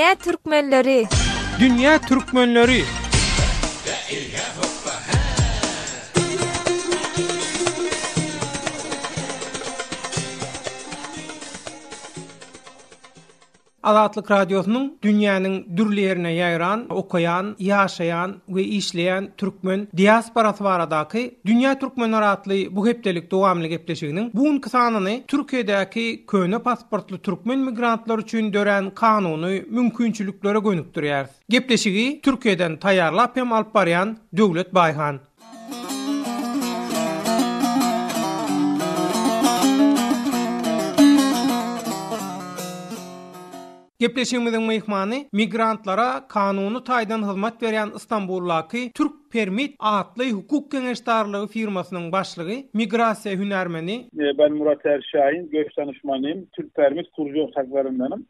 Dünya Türkmenleri. Dünya Türkmenleri. Azatlyk Radiosynyň dünýäniň dürli ýerine ýaýran, okuyan, ýaşayan we işleýän türkmen diasporasy baradaky Dünýä Türkmenleri atly bu hepdelik dowamly gepleşiginiň bugunky sanyny Türkiýedäki köne pasportly türkmen migrantlar üçin dören kanuny mümkinçiliklere gönükdirýär. Gepleşigi Türkiýeden taýýarlap hem alyp barýan Döwlet Baýhan. Gepleşigimiziň mehmany migrantlara kanuny taýdan hyzmat berýän Istanbullaky Türk Permit atly hukuk keňeşdarlygy firmasynyň başlygy migrasiýa hünärmeni. Ben Murat Erşahin, göç danışmanıyım. Türk Permit kurucu ortaklarındanım.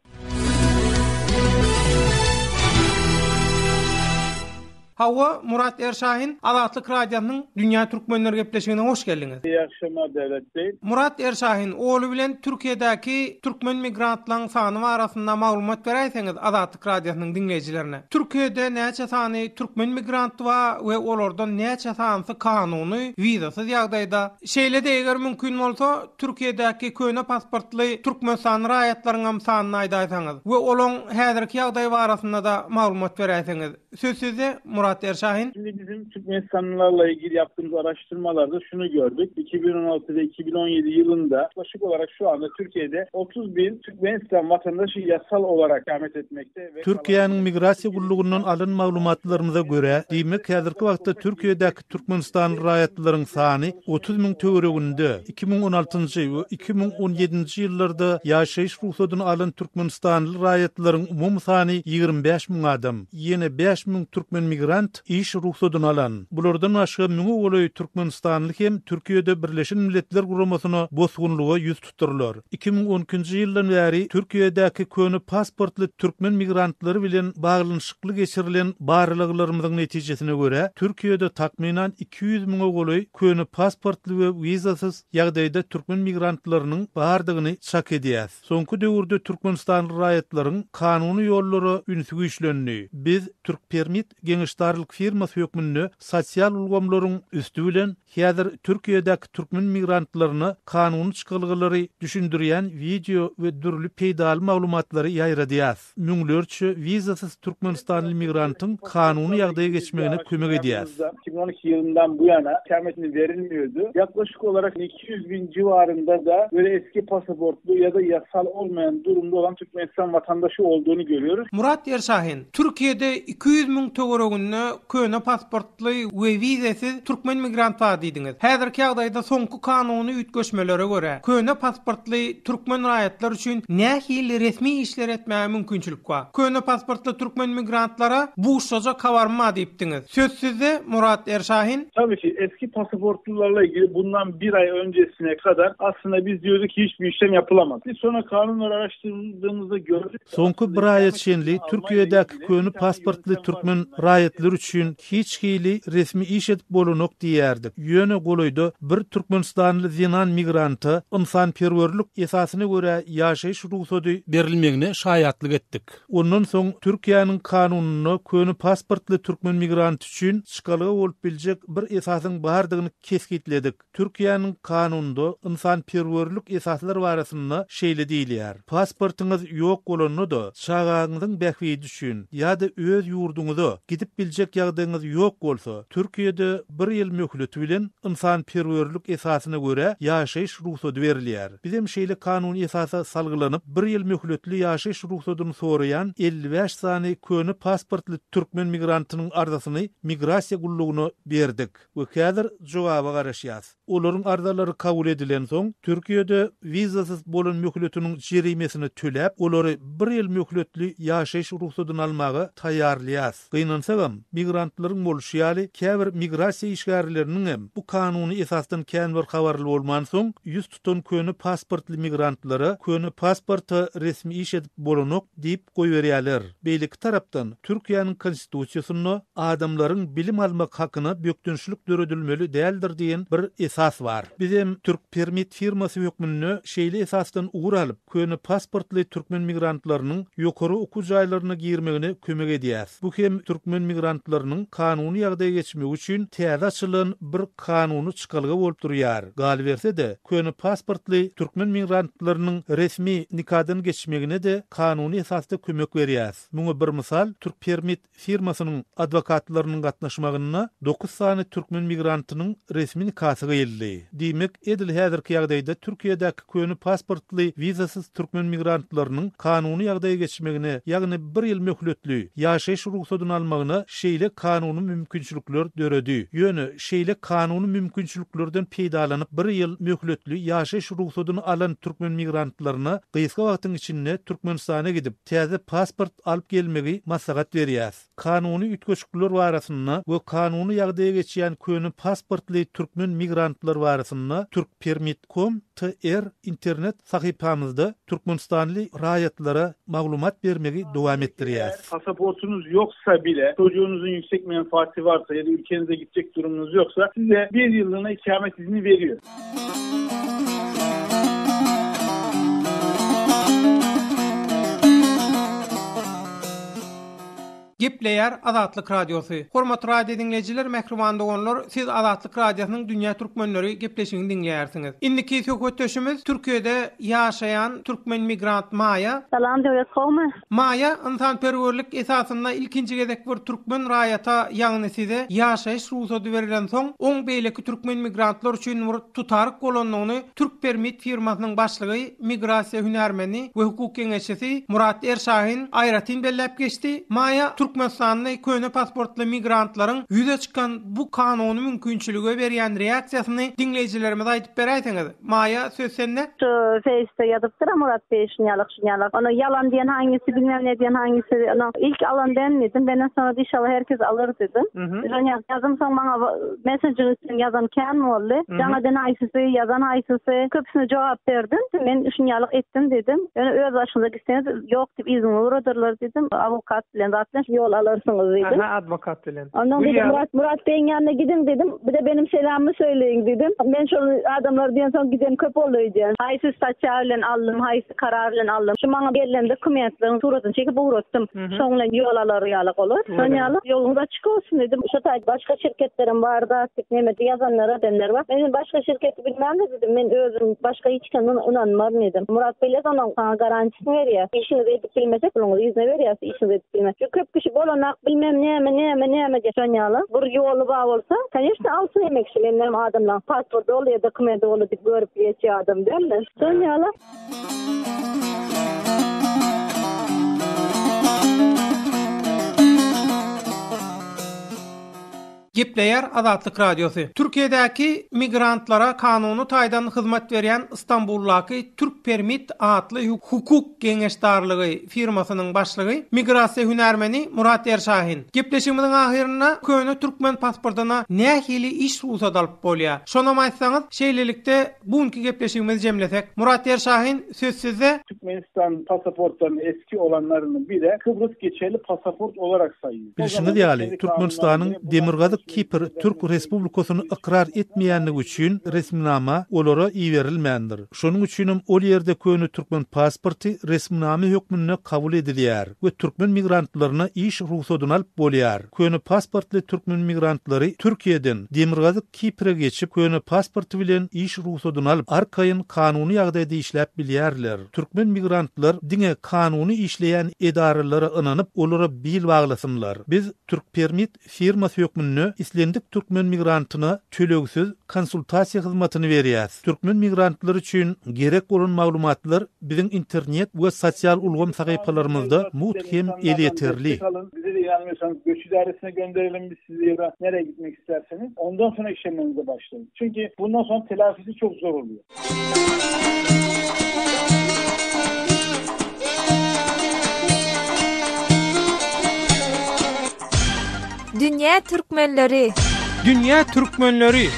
Hawa Murat Erşahin, Azatlyk Radiosynyň Dünýä Türkmenleri gepleşigine hoş geldiňiz. İyi akşamlar Devlet Bey. Murat Erşahin, oğlu bilen Türkiýedäki türkmen migrantlaryň sany barasynda maglumat berýärsiňiz Azatlyk Radiosynyň dinleýijilerine. Türkiýede näçe sany türkmen migranty bar we olardan näçe sany kanuny wizasyz ýagdaýda şeýle de eger mümkin bolsa Türkiýedäki köne pasportly türkmen raýatlaryň sanyny aýdaýsaňyz we olaň häzirki ýagdaý barasynda da maglumat berýärsiňiz. Söz size Murat Erşahin. Şimdi bizim Türkmenistanlılarla ilgili yaptığımız araştırmalarda şunu gördük. 2016 ve 2017 yılında yaklaşık olarak şu anda Türkiye'de 30.000 Türkmenistan vatandaşı yasal olarak ikamet etmekte. Türkiýanyň migrasiýa gullugundan alan maglumatlarymyza göre, diýmek häzirki wagtda Türkiýedäki Türkmenistan raýatlarynyň sany 30.000 töwereginde 2016 we 2017 ýyllarda ýaşaýyş ruhsatyny alan Türkmenistanly raýatlaryň umum sany 25.000 adam. Ýene 5.000 türkmen migrant iş ruhsatyny alan. Bulardan başga 1000 goly Türkmenistanly hem Türkiýede Birleşen Milletler Guramasyna bosgunlyga ýüz tuturlar. 2012-nji ýyldan bäri Türkiýedäki köne pasportly türkmen migrantlary bilen baglanyşykly geçirilen barlyklarymyzyň netijesine göre Türkiýede takminan 200.000 goly köne pasportly we wizasyz ýagdaýda türkmen migrantlarynyň bardygyny çak edýär. Soňky döwürde Türkmenistan raýatlarynyň kanuny ýollary ünsügi işlenýär. Biz Türk Permit geňeşdarlyk firmasy hökmünde sosial ulgamlaryň üstü bilen häzir Türkiýedäki türkmen migrantlaryny kanuny çykylgylary düşündirýän video we dürli peýdal maglumatlary ýaýradýar. Müňlerçe wizasyz Türkmenistanly migrantyň kanuny ýagdaýa geçmegine kömek edýär. 2012 yılından bu yana ikametini verilmiyordu. Yaklaşık olarak 200.000 civarında da böyle eski pasaportlu ya da yasal olmayan durumda olan Türkmenistan vatandaşı olduğunu görüyoruz. Murat Erşahin, Türkiýede 200.000 töwereginde köne pasportly we wizasyz türkmen migrant bar diýdiňiz. Häzirki ýagdaýda soňky kanuny ütgeşmelere göre köne pasportly türkmen raýatlar üçin nähili resmi işler etmäge mümkinçilik bar. Köne pasportly türkmen migrantlara bu şoja kawarma diýipdiňiz. Söz size Murat Erşahin. Tabii ki eski pasaportlularla ilgili bundan bir ay öncesine kadar aslında biz diyorduk ki hiçbir işlem yapılamaz. Biz sonra kanunları araştırdığımızda gördük. Soňky bir ay içinde Türkiýedäki köne pasportly türkmen raýatlar üçin hiç hili resmi iş edip bolanok diýerdik. Ýöne golayda bir Türkmenistanly zinan migranty ynsanperwerlik esasyna göre ýaşaýyş ruhsaty berilmegine şaýatlyk etdik. Ondan soň Türkiýanyň kanunyny köne pasportly türkmen migrant üçin çykalygy bolup biljek bir esasyň bardygyny keskitledik. Türkiýanyň kanununda ynsanperwerlik esaslar barasynda şeýle diýilýär. Pasportyňyz ýok bolanyda çagaňyzyň bähwi düşün ýa-da öz ýurduňyzda gidip biljek ýagdaýyňyz ýok bolsa, Türkiýede 1 ýyl möhlet bilen ynsanperwerlik esasyna göre ýaşaýyş ruhsaty berilýär. Bizim şeýle kanuny esasy salgylanyp 1 ýyl möhletli ýaşaýyş ruhsatyny soraýan 55 sany köne pasportly türkmen migrantynyň ardasyny migrasiýa gullugyna berdik. We häzir jogaby garaşýas. Olaryň ardalary kabul edilen soň Türkiýede wizasyz bolan möhletiniň jerimesini töläp, olary 1 ýyl möhletli ýaşaýyş ruhsatyny almagy taýýarlaýas. Gynansaňam migrantlaryň boluşy ýaly käbir migrasiýa işgärleriniň hem bu kanuny esasdan kän bir habarly bolman soň ýüz tutan köni pasportly migrantlara köni pasporta resmi iş edip bolanok diýip goýberýärler. Beýlik tarapdan Türkiýanyň konstitusiýasyny adamlaryň bilim almak hakyna bökdünçlük döredilmeli däldir diýen bir esas bar. Bizim Türk Permit firmasy hökmüni şeýle esasdan ugur alyp köni pasportly türkmen migrantlarynyň ýokary okuw jaýlaryna girmegine kömek edýär. Bu hem türkmen migrantlarynyň kanuny ýagdaýa geçmegi üçin täze açylan bir kanuny çykalga bolup durýar. Gal berse de köni pasportly türkmen migrantlarynyň resmi nikadan geçmegine de kanuny esasda kömek berýär. Muňa bir misal Türk Permit firmasynyň adwokatlarynyň gatnaşmagyna 9 sany türkmen migrantynyň resmi nikasy geldi. Diýmek edil häzirki ýagdaýda Türkiýedäki köni pasportly wizasyz türkmen migrantlarynyň kanuny ýagdaýa geçmegine ýagny 1 ýyl möhletli ýaşaýyş ruhsatyny almagyna şeýle kanuny mümkinçilikler döredi. Ýöne şeýle kanuny mümkinçiliklerden peýdalanyp 1 ýyl möhletli ýaşaýyş ruhsatyny alan türkmen migrantlaryna gysga wagtyň içinde Türkmenistana gidip täze pasport alyp gelmegi maslahat berýär. Kanuny ütköçükler barasynda we kanuny ýagdaýa geçýän köni pasportly türkmen migrantlar barasynda turkpermit.com.tr internet sahypamyzda Türkmenistanly raýatlara maglumat bermegi dowam etdirýär. Pasaportunuz yoksa bile, çocuğunuzun yüksek menfaati varsa ya da ülkenize gidecek durumunuz yoksa size 1 yıllığına ikamet izni veriyor. Gepleýär Azatlyk Radiosu. Hormatly radio dinleyijiler, mährumanda olanlar, siz Azatlyk Radiosynyň dünýä türkmenleri gepleşigini dinleýärsiňiz. Indiki söhbet töşümüz Türkiýede ýaşaýan türkmen migrant Maya. Salam diýip Maya insanperwerlik esasynda ilkinji gezek bir türkmen raýata ýagny size ýaşaýyş ruhsaty berilen soň oň beýleki türkmen migrantlar üçin bir tutaryk bolanlygyny Türk Permit firmasynyň başlygy, migrasiýa hünärmeni we hukuk geňeşçisi Murat Erşahin aýratyn belläp geçdi. Maya Türkmenistan'da köne pasportly migrantlaryň ýüze çykan bu kanuny mümkinçiligi berýän reaksiýasyny dinleýijilerimize aýdyp berýärsiňiz. Maya, söz sende. Şu Face'te ýazypdyr Murat Beşinýalyk şunýalyk. Onu yalan diýen haňysy bilmem ne diýen haňysy. Onu ilk alan ben dedim. Benden sonra inşallah herkes alır dedim. Şonýa ýazym soň maňa messenger üçin ýazan kän boldy. Jaňadan aýsysy ýazan aýsysy köpsüne jogap berdim. Men şunýalyk etdim dedim. Yani öz başyňyza gitseniz ýok diýip izin uradyrlar dedim. Awokat bilen zatlan yol alırsınız dedim. Aha, advokat bilen. Ondan dedim Murat Bey'in yanına gidin dedim. Bir de benim selamımı söyleyin dedim. Ben şu adamlar diyen son gidem köp oluyor diyen. Haysiz saçarla aldım, haysiz kararla aldım. Şu bana gelen dokumentlerin suratını çekip uğrattım. Sonra yol alır yalık olur. Sonra yolunuz açık olsun dedim. Şu başka şirketlerim vardı. Nemeti yazanlar edenler var. Benim başka şirketi bilmem ne dedim. Ben özüm başka hiç kendine inanmam dedim. Murat Bey'le sana garantisini veriyor. İşinizi edip bilmesek bunu izne veriyor. İşinizi edip bilmesek. Şu köp kişi bolanak bilmem ne geçenyalı. Bir yolu bağ olsa tanıştı alsın emekçi benim adamla. Pasport oluyor, dokument oluyor deyip görüp geçiyor adam derler. Sonyalı. Gepleýär Azatlyk Radiosu. Türkiýedäki migrantlara kanuny taýdan hyzmat berýän Istanbuldaky Türk Permit adly hukuk geňeşdarlygy firmasynyň başlygy, migrasiýa hünärmeni Murat Erşahin. Gepleşigimiziň ahyryna köne türkmen pasportyna nähili iş ruhsaty alyp bolýar. Şonam aýtsaňyz, şeýlelikde buňky gepleşigimizi jemlesek. Murat Erşahin, söz sizde. Türkmenistan pasaportlarının eski olanlarının bir de Kıbrıs geçerli pasaport olarak sayılıyor. Bilişini diýäli, Türkmenistanyň Demirgazyk Kipr Türk Respublikasyny ikrar etmeýänligi üçin resminama olara iýerilmändir. Şonuň üçin ol ýerde köni türkmen pasporty resminama hökmüne kabul edilýär we türkmen migrantlaryna iş ruhsatyny alyp bolýar. Köni pasportly türkmen migrantlary Türkiýeden Demirgazyk Kipr'e geçip köni pasporty bilen iş ruhsatyny alyp arkaýyn kanuny ýagdaýda işläp bilýärler. Türkmen migrantlar diňe kanuny işleýän edaralara ynanyp olara bil baglasynlar. Biz Türk Permit firmasy hökmüne islendik türkmen migrantyna tölegsiz konsultasiýa hyzmatyny berýär. Türkmen migrantlar üçin gerek bolan maglumatlar biziň internet we sosial ulgam sahypalarymyzda muthem elýeterli. Bize de inanmıyorsanız göç idaresine gönderelim biz sizi ya da nereye gitmek isterseniz. Ondan sonra işlemlerinize başlayın. Çünkü bundan sonra telafisi çok zor oluyor. Dünya Türkmenleri. Dünya Türkmenleri.